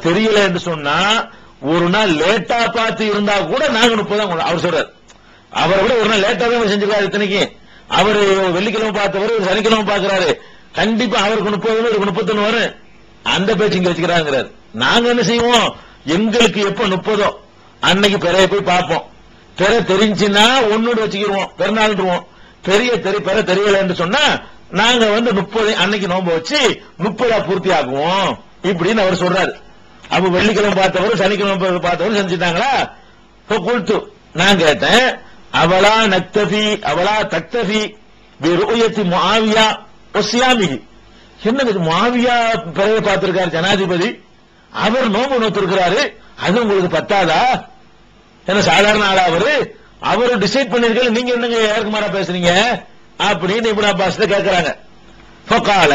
தெரியல என்று சொன்னா ஒரு நாள் லேட்டா பார்த்து இருந்தா கூட நாங்க 30 அவர் சொல்றாரு. அவரை விட ஒரு நாள் லேட்டா தான் செஞ்சிருக்காரு. இத்தனைக்கு அவரு வெள்ளிக்கிழமை பார்த்தவர் சனிக்கிழமை பாக்குறாரு. கண்டிப்பா அவருக்கு 30 இவருக்கு 31 வரும். அந்த பேச்சு இங்க வச்சுக்கிறாங்கிறாரு. நாங்க என்ன செய்வோம், எங்களுக்கு எப்ப 30 அன்னைக்கு பிறைய போய் பார்ப்போம். பிறை தெரிஞ்சுன்னா ஒன்னோடு வச்சுக்கிடுவோம், பெருநாள்ருவோம். பிறை தெரியல என்று சொன்னா நாங்க 30 அன்னைக்கு நோன்பு வச்சு 30 பூர்த்தி ஆகுவோம் இப்படின்னு அவர் சொல்றாரு. அப்ப வெள்ளிக்கிழமை பார்த்தவர் சனிக்கிழமை பார்த்தவர் செஞ்சுட்டாங்களா? கொடுத்து நான் கேட்டேன், அவளா நக்தபி அவளா தக்தபி பிருயத்தி முஆவியா வசியாமிஹி. என்ன முஆவியா பிறையை பார்த்திருக்காரு ஜனாதிபதி, அவர் நோன்பு நோத்திருக்கிறாரு, அது உங்களுக்கு பத்தாதா? என்ன சாதாரண ஆளா அவரு டிசைட் பண்ணிருக்கல, நீங்க என்னங்க ஏற்குமாரா பேசுறீங்க அப்படின்னு இப்னு அப்பாஸ் கேட்கிறாங்க. ஃபகால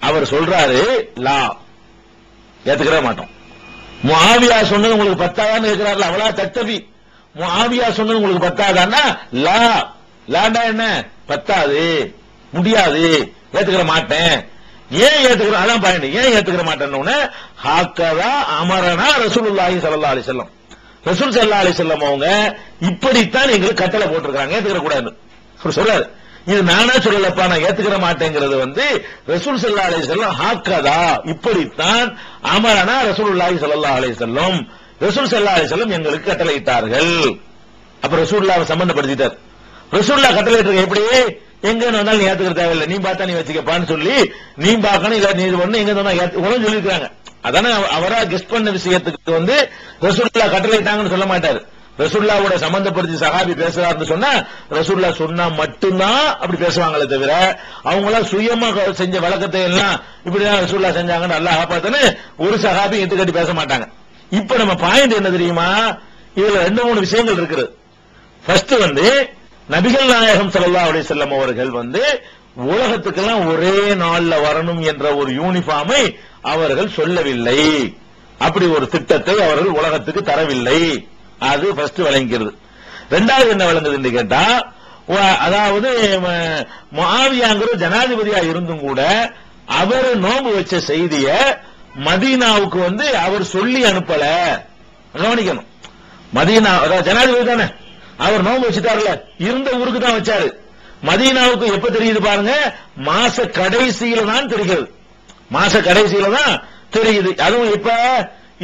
அவர் சொல்றாரு, லா ஏத்துக்கிற மாட்டோம். முஆவியா சொன்னது உங்களுக்கு பத்தாதான்னு கேட்கிறாருல, அவளா தக்தபி முஆவியா சொன்னது உங்களுக்கு பத்தாதான்னா லா லாண்டா என்ன பத்தாது, முடியாது, ஏத்துக்கிற மாட்டேன். ஏன் ஏத்துக்கிற, அதான் பாயிண்ட், ஏன் ஏத்துக்கிற மாட்டேன்னு ஹாக்கதா அமரனா ரசூலுல்லாஹி ஸல்லல்லாஹு அலைஹி வஸல்லம், ரசூல் ஸல்லல்லாஹு அலைஹி வஸல்லம் அவங்க இப்படித்தான் எங்களுக்கு கட்டளை போட்டிருக்காங்க, ஏத்துக்கிற கூடாது சொல்றாரு. இது நானா சொல்லலப்பா, நான் ஏத்துக்கிற மாட்டேங்கிறது ரசூல் ஸல்லல்லாஹு அலைஹி வஸல்லம் ஹாக்கதா இப்படித்தான் அமரனா ரசூலுல்லாஹி ஸல்லல்லாஹு அலைஹி வஸல்லம், ரசூல் ஸல்லல்லாஹு அலைஹி வஸல்லம் எங்களுக்கு கட்டளையிட்டார்கள். அப்ப ரசூலுல்லாஹ்வை சம்பந்தப்படுத்திட்டார். ரசூலுல்லாஹ் கட்டளையிட்டு எப்படி எங்க வந்தாலும் நீ ஏத்துக்கிற தேவையில்லை, நீ பார்த்தா நீ வச்சுக்கப்பான்னு சொல்லி நீ பார்க்கணும், இல்ல நீ ஒண்ணு எங்க வந்தா சொல்லிருக்காங்க. அதானே அவரா கெஸ்ட் பண்ண விஷயத்துக்கு ரசூலுல்லாஹ் கட்டளையிட்டாங்கன்னு சொல்ல மாட்டாரு. ரசூலுல்லாஹ்வோட சம்பந்தப்படுத்தி சஹாபி பேசுறாருன்னு சொன்னா ரசூலுல்லாஹ் சொன்னா மட்டும்தான் அப்படி பேசுவாங்களே தவிர அவங்களா சுயமா செஞ்ச வழக்கத்தை எல்லாம் இப்படிதான் ரசூலுல்லாஹ் செஞ்சாங்கன்னு அல்லாஹ் காப்பாத்தன்னு ஒரு சஹாபி எட்டுக்கட்டி பேச மாட்டாங்க. இப்ப நம்ம பாயிண்ட் என்ன தெரியுமா, இதுல 2-3 விஷயங்கள் இருக்குது. ஃபர்ஸ்ட் நபிகள் நாயகம் ஸல்லல்லாஹு அலைஹி வஸல்லம் அவர்கள் உலகத்துக்கெல்லாம் ஒரே நாள்ல வரணும் என்ற ஒரு யூனிஃபார்மை அவர்கள் சொல்லவில்லை, அப்படி ஒரு திட்டத்தை அவர்கள் உலகத்துக்கு தரவில்லை. அது ஃபர்ஸ்ட் விளங்கிறது. ரெண்டாவது என்ன விளங்குதுன்னு கேட்டா, அதாவது முஆவியாங்கிற ஜனாதிபதியா இருந்தும் கூட அவர் நோன்பு வச்ச செய்திய மதீனாவுக்கு அவர் சொல்லி அனுப்பல. கவனிக்கணும், மதீனா ஜனாதிபதி தானே, அவர் நோன்பு வச்சுட்டாருல, இருந்த ஊருக்கு தான் வச்சாரு. மதீனாவுக்கு எப்ப தெரியுது பாருங்க, மாச கடைசியில தான் தெரிகிறது, மாச கடைசியில தான் தெரியுது. அதுவும் இப்ப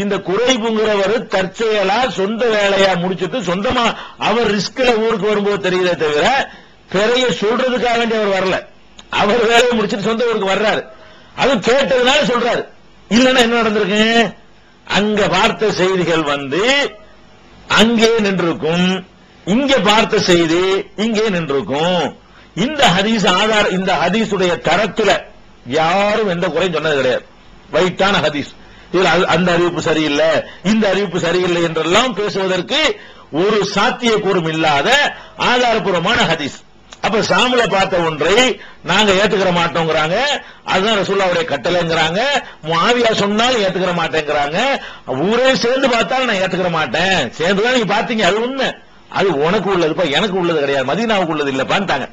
இந்த குறைபுங்கிறவர் தற்செயலா சொந்த வேலையா முடிச்சுட்டு சொந்தமா அவர் ரிஸ்க்ல ஊருக்கு வரும்போது தெரியுதே தவிர பிறைய சொல்றதுக்காக வேண்டி அவர் வரல. அவர் வேலையை முடிச்சுட்டு சொந்த ஊருக்கு வர்றாரு, அது கேட்டதுனால சொல்றாரு. இல்லன்னா என்ன நடந்திருக்கு, அங்க பார்த்த செய்திகள் அங்கே நின்றிருக்கும், இங்க பார்த்த செய்தி இங்கே நின்றிருக்கும். இந்த ஹதீஸ் ஆதார, இந்த ஹதீஸுடைய தரத்துல யாரும் எந்த குறையும் சொன்னது கிடையாது. வைட்டான ஹதீஸ், இதுல அந்த அறிவிப்பு சரியில்லை, இந்த அறிவிப்பு சரியில்லை என்றெல்லாம் பேசுவதற்கு ஒரு சாத்தியக்கூறும் இல்லாத ஆதாரபூர்வமான ஹதீஸ். அப்ப சாமுல பார்த்த ஒன்றை நாங்க ஏத்துக்கிற மாட்டோங்கிறாங்க, அதுதான் ரசூலுல்லாஹ்வுடைய கட்டளைங்கிறாங்க. முஆவியா சொன்னாலும் ஏத்துக்கிற மாட்டேங்கிறாங்க. ஊரே சேர்ந்து பார்த்தாலும் நான் ஏத்துக்கிற மாட்டேன். சேர்ந்துதான் நீங்க பாத்தீங்க, அது உண்மை, அது உனக்கு உள்ளதுப்பா, எனக்கு உள்ளது கிடையாது, மதீனாவுக்கு உள்ளது இல்லப்பான்ட்டாங்க.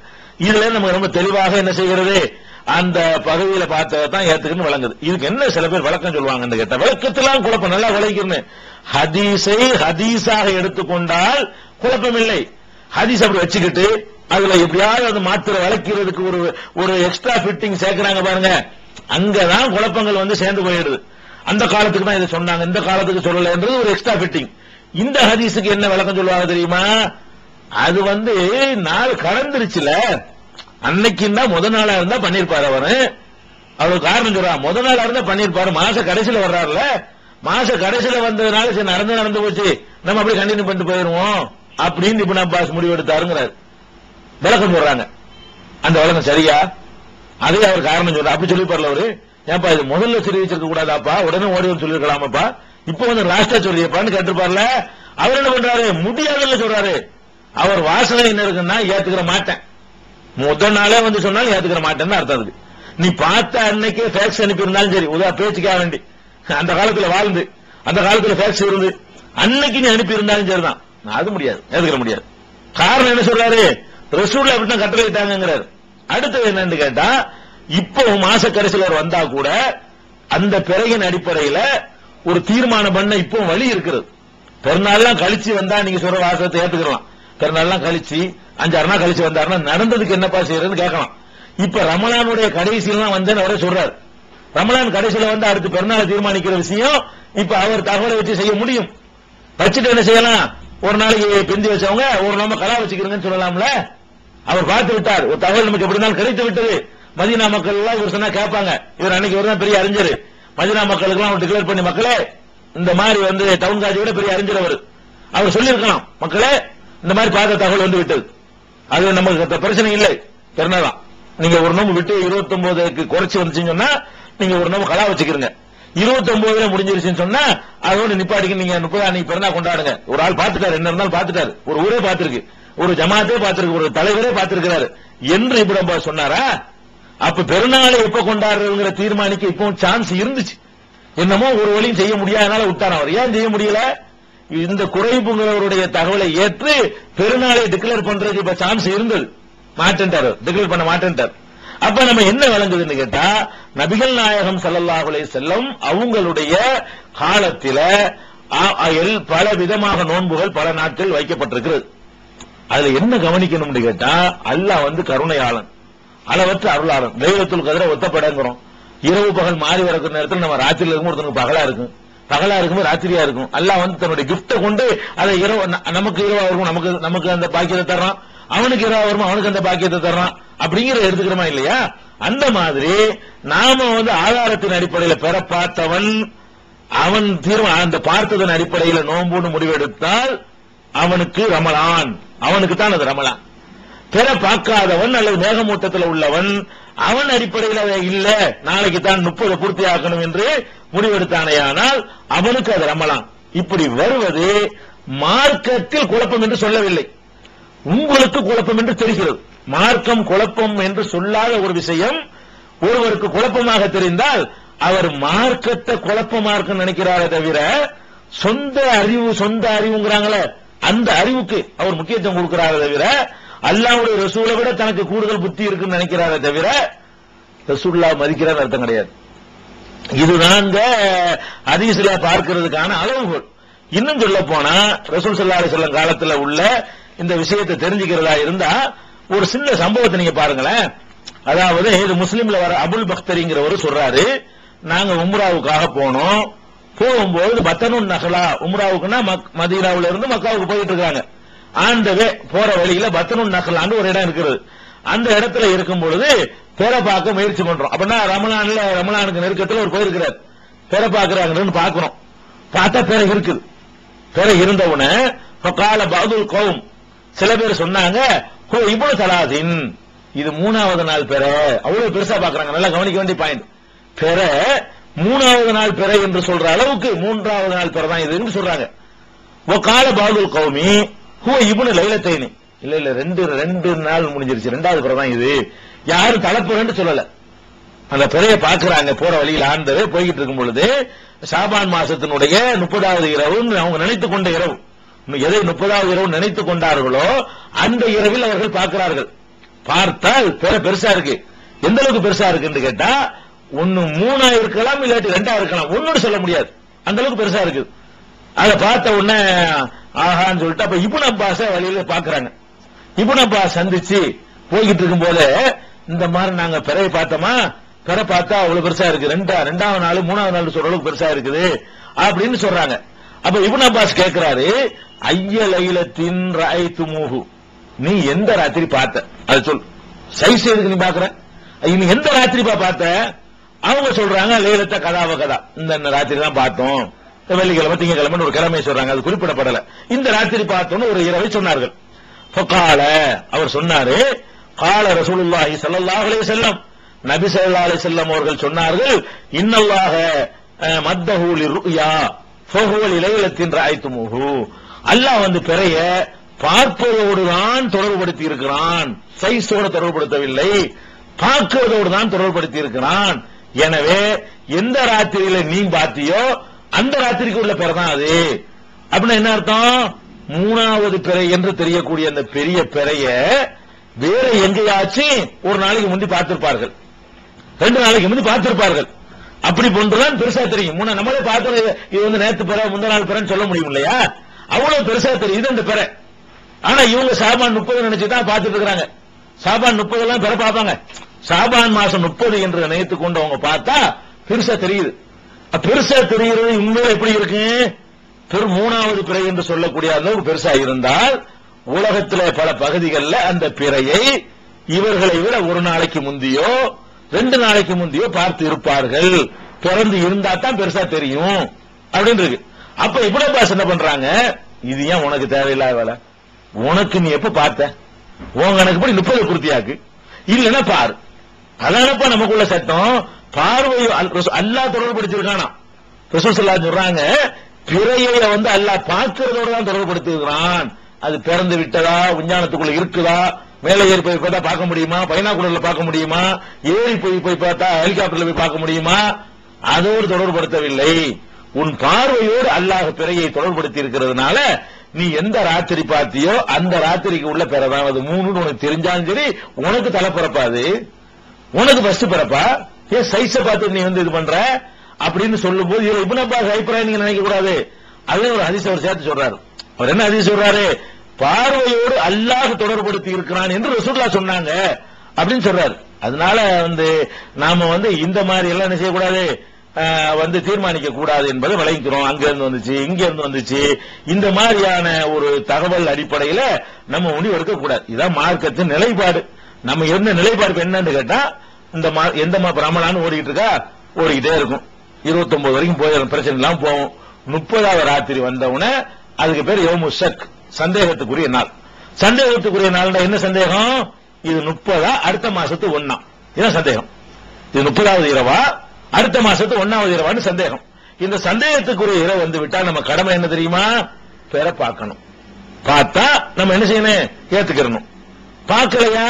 இதுல நமக்கு ரொம்ப தெளிவாக என்ன செய்கிறது, அந்த பகுதியில பார்த்ததான் ஏத்துக்குன்னு வழங்குது. இதுக்கு என்ன சில பேர் விளக்கம் சொல்லுவாங்கன்னு கேட்டா, விளக்கத்தெல்லாம் குழப்பம், நல்லா விளக்கிறேன்னு. ஹதீஸை ஹதீஸாக எடுத்துக்கொண்டால் குழப்பம் இல்லை. ஹதீஸ் அப்படி வச்சுக்கிட்டு அதுல எப்படியாவது அது மாத்திர வளர்க்கிறதுக்கு ஒரு எக்ஸ்ட்ரா ஃபிட்டிங் சேர்க்கிறாங்க பாருங்க, அங்கதான் குழப்பங்கள் சேர்ந்து போயிடுது. அந்த காலத்துக்கு தான் இதை சொன்னாங்க, இந்த காலத்துக்கு சொல்லல என்றது ஒரு எக்ஸ்ட்ரா ஃபிட்டிங். இந்த ஹதீஸுக்கு என்ன விளக்கம் சொல்லுவாங்க தெரியுமா, அது நாள் கடந்துருச்சுல, அன்னைக்குன்னா முத நாளா இருந்தா பண்ணிருப்பாரு அவரு காரணம் சொல்றா, முத நாளா இருந்தா பண்ணிருப்பாரு, மாச கடைசியில வர்றாருல, மாச கடைசியில வந்ததுனால சரி நடந்து போச்சு, நம்ம அப்படி கண்டினியூ பண்ணிட்டு போயிருவோம் அப்படின்னு இப்னு அப்பாஸ் முடிவெடுத்தாருங்கிறார், விளக்கம் சொல்றாங்க. அந்த விளக்கம் சரியா, அதே அவர் காரணம் சொல்ற, அப்படி சொல்லிப்பார்ல அவரு, ஏன்பா இது முதல்ல சொல்லி வச்சிருக்க கூடாதாப்பா, உடனே ஓடி சொல்லிருக்கலாமாப்பா, இப்ப லாஸ்டா சொல்லியப்பான்னு கேட்டிருப்பார்ல. அவர் என்ன பண்றாரு, முடியாதுன்னு சொல்றாரு. அவர் வாசனை என்ன இருக்குன்னா ஏத்துக்கிற மாட்டேன், முதல் நாளே சொன்னாலும் ஏத்துக்கிற மாட்டேன்னு அர்த்தம். அதுக்கு நீ பார்த்த அன்னைக்கே ஃபேக்ஸ் அனுப்பி இருந்தாலும் சரி, பேச்சுக்காக வேண்டி அந்த காலத்துல வாழ்ந்து அந்த காலத்துல ஃபேக்ஸ் இருந்து அன்னைக்கு நீ அனுப்பி இருந்தாலும் சரிதான், அது முடியாது, ஏத்துக்கிற முடியாது. காரணம் என்ன சொல்றாரு, ரசூலுல்லாஹ் அப்படின்னா கட்டளையிட்டாங்கிறாரு. அடுத்தது என்னன்னு கேட்டா, இப்போ மாச கடைசியில் வந்தா கூட அந்த பிறையின் அடிப்படையில் ஒரு தீர்மானம் பண்ண இப்போ வழி இருக்கிறது. பெருநாள்லாம் கழிச்சு வந்தா நீங்க சொல்ற வாசகத்தை ஏத்துக்கலாம். பெருநாள்லாம் கழிச்சு 5-6 நாள் கழிச்சு வந்தாருன்னா நடந்ததுக்கு என்னப்பா செய்யறதுன்னு கேட்கலாம். இப்ப ரமலானுடைய கடைசியெல்லாம் வந்தேன்னு அவரே சொல்றாரு. ரமலான் கடைசியில வந்து அடுத்து பெருநாளை தீர்மானிக்கிற விஷயம் இப்ப அவர் தகவலை வச்சு செய்ய முடியும். வச்சுட்டு என்ன செய்யலாம்? ஒரு நாளைக்கு பிந்தி வச்சவங்க ஒரு நாம கலா வச்சுக்கிறீங்கன்னு சொல்லலாம்ல. அவர் பார்த்து விட்டார், ஒரு தகவல் நமக்கு எப்படி இருந்தாலும் கிடைத்து விட்டது. மதீனா மக்கள் எல்லாம் இவர் சொன்னா கேட்பாங்க. இவர் அன்னைக்கு ஒரு தான் பெரிய அறிஞர். மதீனா மக்களுக்கு எல்லாம் டிக்ளேர் பண்ணி, மக்களே இந்த மாதிரி வந்து டவுன் காஜி விட பெரிய அறிஞர் அவர் சொல்லியிருக்கலாம், மக்களே இந்த மாதிரி பார்த்த தகவல் வந்து விட்டது, அது நமக்கு பிரச்சனை இல்லை, பெருநாளாம் நீங்க ஒரு நோம்பு விட்டு 29க்கு குறைச்சு வந்துச்சுன்னு சொன்னா நீங்க ஒரு நோம்பு கலா வச்சுக்கிறீங்க. 29 முடிஞ்சிருச்சுன்னு சொன்னா அதோட நிப்பாட்டிக்கு நீங்க 30 அன்னைக்கு பிறந்தா கொண்டாடுங்க. ஒரு ஆள் பார்த்துட்டாரு, என்ன இருந்தாலும் பார்த்துட்டாரு, ஒரு ஊரே பார்த்திருக்கு, ஒரு ஜமாத்தே பார்த்திருக்கு, ஒரு தலைவரே பார்த்திருக்கிறாரு என்று இப்படி சொன்னாரா? அப்ப பெருநாளை எப்ப கொண்டாடுறதுங்கிற தீர்மானிக்க இப்போ சான்ஸ் இருந்துச்சு. என்னமோ ஒரு வழியும் செய்ய முடியாதனால விட்டார். அவர் ஏன் செய்ய முடியல? இந்த குறைப்புங்கிறவருடைய தகவலை ஏற்று பெருநாளை டிக்ளேர் பண்றதுக்கு இப்ப சான்ஸ் இருந்தது, மாட்டேன்ட்டார், டிக்ளேர் பண்ண மாட்டேன்ட்டார். அப்ப நம்ம என்ன விளங்குதுன்னு கேட்டா, நபிகள் நாயகம் ஸல்லல்லாஹு அலைஹி வஸல்லம் அவங்களுடைய காலத்தில பல விதமாக நோன்புகள் பல நாட்கள் வைக்கப்பட்டிருக்கிறது. அதுல என்ன கவனிக்கணும்னு கேட்டா, அல்லாஹ் வந்து கருணையாளன், அளவற்ற அருளாளன். லைலத்துல் கத்ர ஒத்தப்படங்கிறோம். இரவு பகல் மாறி வரக்கூடிய நேரத்தில் நம்ம ராத்திரில இருக்கும், ஒருத்தனுக்கு பகலா இருக்கும், பகலா இருக்கும்போது ராத்திரியா இருக்கும். அல்லாஹ் வந்து தன்னுடைய கிஃப்ட கொண்டு அதை இரவு நமக்கு இரவா இருக்கும், நமக்கு அந்த பாக்கியத்தை தர்றான், அவனுக்கு இரவா வரும், அவனுக்கு அந்த பாக்கியத்தை தர்றான். அப்படிங்கிற எடுத்துக்கிறோமா இல்லையா? அந்த மாதிரி நாம வந்து ஆதாரத்தின் அடிப்படையில் பெற பார்த்தவன் அவன் அந்த பார்த்ததன் அடிப்படையில் நோன்புன்னு முடிவெடுத்தால் அவனுக்கு ரமலான், அவனுக்கு தான் அது ரமலான். பெற பார்க்காதவன் அல்லது மேகமூட்டத்தில் உள்ளவன் அவன் அடிப்படையில் இல்ல நாளைக்கு தான் 30 பூர்த்தி ஆக்கணும் என்று முடிவெடுத்தானேயானால் அவனுக்கு அது ரமலான். இப்படி வருவது மார்க்கத்தில் குழப்பம் என்று சொல்லவில்லை, உங்களுக்கு குழப்பம் என்று தெரிகிறது. மார்க்கம் குழப்பம் என்று சொல்லாத ஒரு விஷயம் ஒருவருக்கு குழப்பமாக தெரிந்தால் அவர் மார்க்கத்தை குழப்பமாக நினைக்கிறாரே தவிர சொந்த அறிவுங்கிறாங்களே அந்த அறிவுக்கு அவர் முக்கியத்துவம் கொடுக்கிறாரே தவிர அல்லாஹ்வுடைய ரசூலை விட தனக்கு கூடுதல் புத்தி இருக்குன்னு நினைக்கிறாரே தவிர ரசூலுல்லாஹ் மதிக்கிறார் அர்த்தம் கிடையாது. இதுதான் ஹதீஸ்ல பார்க்கிறதுக்கான அளவுகோல். இன்னும் சொல்ல போனா ரசூல் ஸல்லல்லாஹு அலைஹி வஸல்லம் காலத்துல உள்ள இந்த விஷயத்தை தெரிஞ்சுக்கிறதா இருந்தா ஒரு சின்ன சம்பவத்தை நீங்க பாருங்களேன். அதாவது இது முஸ்லிம்ல வர அபுல் பக்தரிங்கிறவர் சொல்றாரு, நாங்க உம்ராவுக்காக போனோம், போகும்போது பத்தனுன் நஹ்லா, உம்ராவுக்குன்னா மதீனாவுல இருந்து மக்காவுக்கு போயிட்டு இருக்காங்க, ஆண்டவே போற வழியில பத்தனுன் நஹ்லான்னு ஒரு இடம் இருக்கிறது. அந்த இடத்துல இருக்கும் பொழுது பேரை பார்க்க முயற்சி பண்றோம். அப்படின்னா ரமலானுக்கு நெருக்கத்தில் ஒரு போயிருக்கிறார், பேரை பார்க்கிறாங்கன்னு பாக்குறோம். பார்த்தா பேரை இருக்குது. பேரை இருந்தவுடனே கால பாதுல் கௌம், சில பேர் சொன்னாங்க இவ்வளவு தலாதின், இது 3வது நாள் பெற. அவ்வளவு பெருசா பாக்குறாங்க. நல்லா கவனிக்க வேண்டிய பாயிண்ட். பெற 3வது நாள் பெற என்று சொல்ற அளவுக்கு 3வது நாள் பெற தான் இது என்று சொல்றாங்க. கால பாதுல் கௌமி இப்னு லைலத்தைனி, இல்ல 2 நாள் முடிஞ்சிருச்சு, 2வது பெற தான் இது. யாரும் தலைப்புறன்னு சொல்லல. அந்த பெறைய பாக்குறாங்க போற வழியில் ஆண்டவே போய்கிட்டு இருக்கும் பொழுது ஷாபான் மாசத்தினுடைய 30வது இரவு அவங்க நினைத்துக் கொண்ட இரவு. எதை 30வது இரவு நினைத்துக் கொண்டார்களோ அந்த இரவில் அவர்கள் பார்க்கிறார்கள். பார்த்தால் பெருசா இருக்கு. எந்த அளவுக்கு பெருசா இருக்குன்னு கேட்டா, ஒன்னு 3 இருக்கலாம், இல்லாட்டி 2 இருக்கலாம், ஒன்னு சொல்ல முடியாது, அந்த அளவுக்கு பெருசா இருக்கு. அதை பார்த்த உடனே ஆஹான்னு சொல்லிட்டு அப்ப இப்னு அப்பாஸ வழியில பாக்குறாங்க. இப்னு அப்பாஸ் சந்திச்சு போய்கிட்டு இருக்கும் போது இந்த மாதிரி நாங்க பிறையை பார்த்தோமா, பிறை பார்த்தா அவ்வளவு பெருசா இருக்கு, 2வது நாள் 3வது நாள் சொல்ற அளவுக்கு பெருசா இருக்குது அப்படின்னு சொல்றாங்க. அப்ப இப்னு அப்பாஸ் கேட்கிறாரு, ஐய லைலத்தின் ரஅய்துமூஹு, நீ எந்த ராத்திரி பார்த்த, அது சொல், சைஸ் எதுக்கு நீ பாக்குற, நீ எந்த ராத்திரி பார்த்த? அவங்க சொல்றாங்க லைலத்த கதாவ கதா, இந்த ராத்திரி தான் பார்த்தோம், வெள்ளிக்கிழமை திங்கக்கிழமை ஒரு கிழமை சொல்றாங்க, அது குறிப்பிடப்படல, இந்த ராத்திரி பார்த்தோம்னு ஒரு இரவை சொன்னார்கள். ஃபகால, அவர் சொன்னாரு, கால ரசூலுல்லாஹி ஸல்லல்லாஹு அலைஹி வஸல்லம், நபி ஸல்லல்லாஹு அலைஹி வஸல்லம் அவர்கள் சொன்னார்கள், இன்னல்லாஹ மத்தஹு லிருயா ஃபஹுவ லிலைலத்தின் ரஅய்துமூஹு, அல்லாஹ் வந்து பிறைய பார்ப்பதோடு தான் தொடர்புபடுத்தி இருக்கிறான், சைஸோடு தொடர்புபடுத்தவில்லை, பார்க்கிறதோடு தான் தொடர்புபடுத்தி இருக்கிறான். எனவே எந்த ராத்திரியில நீ பார்த்தியோ அந்த ராத்திரிக்கு உள்ள பிறை தான் அது. அப்படின்னா என்ன அர்த்தம்? 3வது பிறை என்று தெரியக்கூடிய அந்த பெரிய பிறைய வேற எங்கேயாச்சும் ஒரு நாளைக்கு முந்தி பார்த்திருப்பார்கள், 2 நாளைக்கு முந்தி பார்த்திருப்பார்கள். அப்படி போன்றுதான் பெருசா தெரியும். நம்மளே பார்த்தோம், இது வந்து நேத்து பெற முந்த நாள் பெறன்னு சொல்ல முடியும் இல்லையா? அவ்வளவு பெருசா தெரியுது இந்த பெற. ஆனா இவங்க ஷாபான் 30 நினைச்சுதான் பார்த்துட்டு இருக்காங்க. ஷாபான் 30 எல்லாம் பெற பார்ப்பாங்க. ஷாபான் மாசம் 30 என்று நினைத்து கொண்டு அவங்க பார்த்தா பெருசா தெரியுது. பெருசா தெரிகிறது உண்மையில எப்படி இருக்கு? மூணாவது பிறை என்று சொல்லக்கூடிய அளவுக்கு பெருசா இருந்தால் உலகத்தில் பல பகுதிகளில் அந்த பிறையை இவர்களை விட ஒரு நாளைக்கு முந்தியோ 2 நாளைக்கு முந்தியோ பார்த்து இருப்பார்கள். பிறந்து இருந்தா தான் பெருசா தெரியும் அப்படின்னு இருக்கு. அப்ப இப்படி பாஸ் என்ன பண்றாங்க, இது ஏன் உனக்கு தேவையில்லாத வேலை, உனக்கு நீ எப்ப பார்த்த உன் கணக்கு படி 30 பூர்த்தியாக்கு, இல்லன்னா பாரு. அதானப்பா நமக்குள்ள சட்டம். பார்வை அல்லாஹ் தொடர்புபடுத்திருக்கானா? ரசூல் ஸல்லல்லாஹு அலைஹி சொல்றாங்க, பிறையை வந்து அல்லாஹ் பார்க்கிறதோட தான் தொடர்புபடுத்திருக்கிறான். அது பிறந்து விட்டதா, விஞ்ஞானத்துக்குள்ள இருக்குதா, மேலே ஏறி போய் பார்த்தா பார்க்க முடியுமா, பைனாகுலர்ல பார்க்க முடியுமா, ஏறி போய் பார்த்தா ஹெலிகாப்டர்ல போய் பார்க்க முடியுமா, அதோடு தொடர்புபடுத்தவில்லை. உன் பார்வையோடு அல்லாஹ் பிறையை தொடர்புபடுத்தி இருக்கிறதுனால நீ எந்த ராத்திரி பார்த்தியோ அந்த ராத்திரிக்கு உள்ள பிறதான் அது 3 உனக்கு தெரிஞ்சாலும் சரி, உனக்கு தலை பிறப்பாது, உனக்கு ஃபர்ஸ்ட் பிறப்பா. ஏன் சைஸ பார்த்து நீ வந்து இது பண்ற அப்படின்னு சொல்லும் போது இப்னு அப்பாஸ் அபிப்பிராயம் நீங்க நினைக்க கூடாது. அதே ஒரு ஹதீஸ் அவர் சேர்த்து சொல்றாரு. அவர் என்ன ஹதீஸ் சொல்றாரு, பார்வையோடு அல்லாஹ் தொடர்படுத்தி இருக்கிறான் என்று ரசூலுல்லாஹ் சொன்னாங்க அப்படின்னு சொல்றாரு. அதனால வந்து நாம வந்து இந்த மாதிரி எல்லாம் என்ன செய்யக்கூடாது, வந்து தீர்மானிக்க கூடாது என்பதை விளங்கிக்கிறோம். அங்க இருந்து வந்துச்சு, இங்க இருந்து வந்துச்சு, இந்த மாதிரியான ஒரு தகவல் அடிப்படையில நம்ம முடிவு எடுக்க கூடாது. இதான் மார்க்கத்தின் நிலைப்பாடு. நம்ம என்ன நிலைப்பாடு என்னன்னு கேட்டா, இந்த எந்த ரமலான் ஓடிக்கிட்டு இருக்கா, ஓடிக்கிட்டே இருக்கும். 29 வரைக்கும் போயிடும், பிரச்சனை எல்லாம் போவோம். 30வது ராத்திரி வந்தவுடனே அதுக்கு பேர் யௌமு ஷக், சந்தேகத்துக்குரிய நாள். சந்தேகத்துக்குரிய நாள் என்ன சந்தேகம், இது 30 அடுத்த மாசத்து 1 இதான் சந்தேகம். இது 30வது இரவா அடுத்த மாசத்து 1வது இரவான்னு சந்தேகம். இந்த சந்தேகத்துக்குரிய இரவு வந்து விட்டால் நம்ம கடமை என்ன தெரியுமா, பேரை பார்க்கணும். பார்த்தா நம்ம என்ன செய்யணும், ஏத்துக்கிறணும். பார்க்கலையா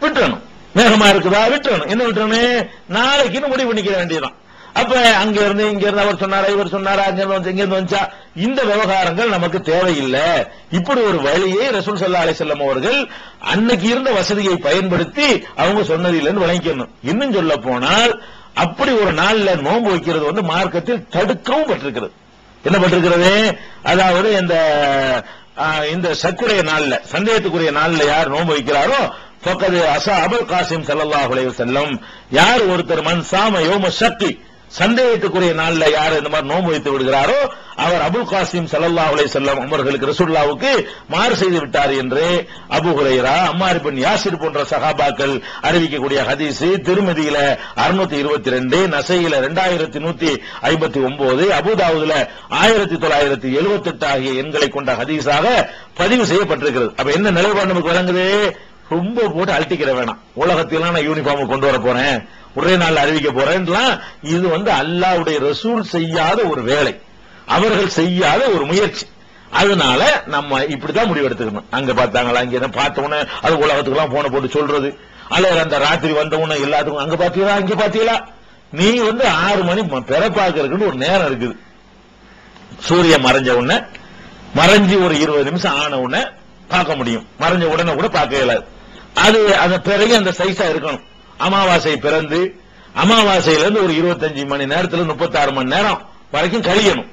விட்டுறணும். மேகமா இருக்குதா விட்டுறணும். என்ன விட்டுறணும், நாளைக்குன்னு முடிவு பண்ணிக்க வேண்டியதான். அப்ப அங்க இருந்து இங்க இருந்து அவர் சொன்னாரா இவர் சொன்னாரா அங்க இருந்து வந்துச்சா, இந்த விவகாரங்கள் நமக்கு தேவையில்லை. இப்படி ஒரு வழியை ரசூல் ஸல்லல்லாஹு அலைஹி வஸல்லம் அவர்கள் அன்னைக்கு இருந்த வசதியை பயன்படுத்தி அவங்க சொன்னதில்லைன்னு விளங்கிக்கணும். இன்னும் சொல்ல போனால் அப்படி ஒரு நாள்ல நோன்பு வைக்கிறது வந்து மார்க்கத்தில் தடுக்கவும் பட்டிருக்கிறது. என்ன பட்டிருக்கிறது, அதாவது இந்த சக்குடைய நாள்ல, சந்தேகத்துக்குரிய நாள்ல யார் நோன்பு வைக்கிறாரோ ஃபக்கத் அஸாபல் காசிம் ஸல்லல்லாஹு அலைஹி வஸல்லம், யார் ஒருத்தர் மன் சாம யௌம ஷக்கி, சந்தேகத்துக்குரிய நாள்ல யார் இந்த மாதிரி நோன்பு வைத்து விடுகிறாரோ அவர் அபுல் காசிம் ஸல்லல்லாஹு அலைஹி வஸல்லம் அவர்களுக்கு ரசூலுல்லாஹ்வுக்கு மாறு செய்து விட்டார் என்று அபூ ஹுரைரா, அம்மார் இப்னு யாசிர் போன்ற சஹாபாக்கள் அறிவிக்கக்கூடிய ஹதீஸ் திருமதியில 622, நசையில 2159, அபூதாவுதுல 1978 ஆகிய எண்களை கொண்ட ஹதீஸாக பதிவு செய்யப்பட்டிருக்கிறது. அப்ப என்ன நிலைப்பாடு நமக்கு வழங்குது, ரொம்ப போட்டு அழட்டிக்கிற வேணாம். உலகத்திலாம் நான் யூனிஃபார்ம் கொண்டு வர போறேன், ஒரே நாள் அறிவிக்க போறேன், இது வந்து அல்லாஹ்வுடைய ரசூல் செய்யாத ஒரு வேலை, அவர்கள் செய்யாத ஒரு முயற்சி. அதனால நம்ம இப்படிதான் முடிவெடுத்துக்கணும். அங்க பார்த்தாங்களா, இங்க பார்த்தவொன்னே அது உலகத்துக்குலாம் போன போட்டு சொல்றது, அல்லது அந்த ராத்திரி வந்தவொன்னே எல்லாத்துக்கும் அங்க பாத்தீங்களா இங்க பாத்தீங்களா. நீ வந்து 6 மணி பிறப்பாக்குறதுன்னு ஒரு நேரம் இருக்குது. சூரியன் மறைஞ்ச உடனே, மறைஞ்சு ஒரு 20 நிமிஷம் ஆன உடனே பார்க்க முடியும், மறைஞ்ச உடனே கூட பார்க்க இயலாது. அது அந்த பிறகு அந்த சைஸா இருக்கணும். அமாவாசை பிறந்து அமாவாசையிலிருந்து ஒரு 25 மணி நேரத்துல 36 மணி நேரம் வரைக்கும் கழியணும்.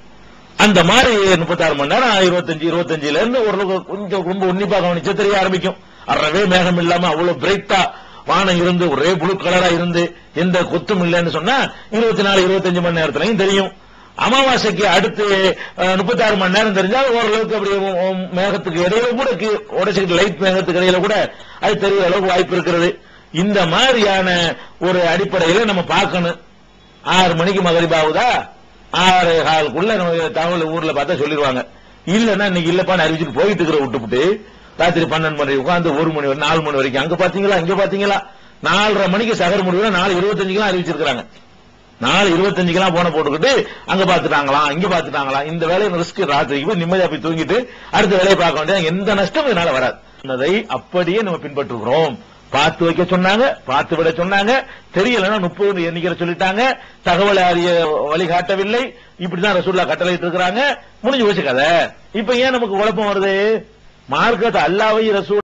அந்த மாதிரி 36 மணி நேரம் 25 இருந்து ஒரு கொஞ்சம் ரொம்ப உன்னிப்பா கவனிச்சு தெரிய ஆரம்பிக்கும். அறவே மேகம் இல்லாம அவ்வளவு பிரைட்டா வானம் இருந்து ஒரே ப்ளூ கலரா இருந்து எந்த கொத்தும் இல்லைன்னு சொன்னா 24 25 மணி நேரத்திலையும் தெரியும். அமாவாசைக்கு அடுத்து 36 மணி நேரம் தெரிஞ்சால் ஓரளவுக்கு அப்படி மேகத்துக்கு இடையில கூட உடைச்சிக்கிட்டு லைட் மேகத்துக்கு இடையில கூட அது தெரிய அளவுக்கு வாய்ப்பு இருக்கிறது. இந்த மாதிரியான ஒரு அடிப்படையில நம்ம பார்க்கணும். 6 மணிக்கு மகரிப் ஆகுதா, 6:15 நம்ம தகவல் ஊர்ல பார்த்தா சொல்லிடுவாங்க. இல்லன்னா இன்னைக்கு இல்லப்பான்னு அறிவிச்சுட்டு போயிட்டு இருக்கிற விட்டுவிட்டு ராத்திரி 12 மணி உட்காந்து 1 மணி 4 மணி வரைக்கும் அங்க பாத்தீங்களா இங்க பாத்தீங்களா, 4:30 மணிக்கு சகர் முடிவு 4:25 அறிவிச்சிருக்காங்க. 4:25 போன போட்டுக்கிட்டு அங்க பாத்துட்டாங்களாம் இங்க பாத்துட்டாங்களாம். இந்த வேலையை ரிஸ்க், ராத்திரிக்கு போய் நிம்மதியா போய் தூங்கிட்டு அடுத்த வேலையை பார்க்க வேண்டியது, எந்த நஷ்டம் இதனால வராது. அதை அப்படியே நம்ம பின்பற்றுகிறோம். பார்த்து வைக்க சொன்னாங்க, பார்த்து விட சொன்னாங்க, தெரியலன்னா 30 எண்ணிக்கிற சொல்லிட்டாங்க, தகவல் அறிய வழிகாட்டவில்லை, இப்படிதான் ரசூலுல்லாஹ் கட்டளையிட்டு இருக்கிறாங்க, முடிஞ்சு போச்சு கதை. இப்ப ஏன் நமக்கு குழப்பம் வருது, மார்க்கத்தை அல்லாஹ்வை ரசூல்